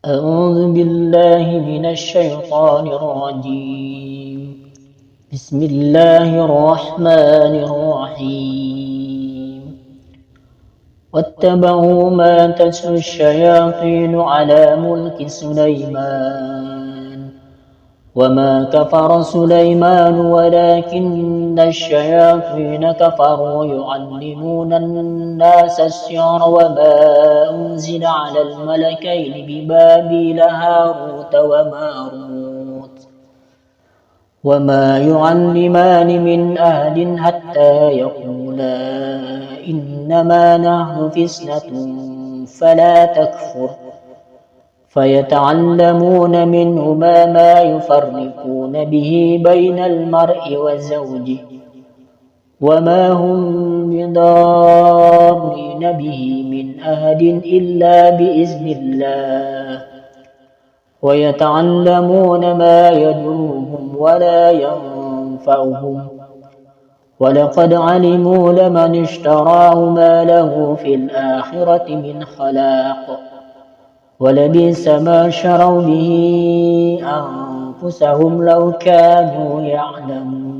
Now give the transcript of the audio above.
أعوذ بالله من الشيطان الرجيم. بسم الله الرحمن الرحيم. واتبعوا ما تتلو الشياطين على ملك سليمان وما كفر سليمان ولكن الشياطين كفروا يعلمون الناس السحر وما أنزل على الملكين ببابل هاروت وماروت وما يعلمان من أحد حتى يقولا إنما نحن فتنة فلا تكفر فيتعلمون منهما ما يفرقون به بين المرء وزوجه وما هم بضارين به من أحد إلا بإذن الله ويتعلمون ما يضرهم ولا ينفعهم ولقد علموا لمن اشتراه ما له في الآخرة من خلاق ولبئس ما شروا به أنفسهم لو كانوا يعلمون.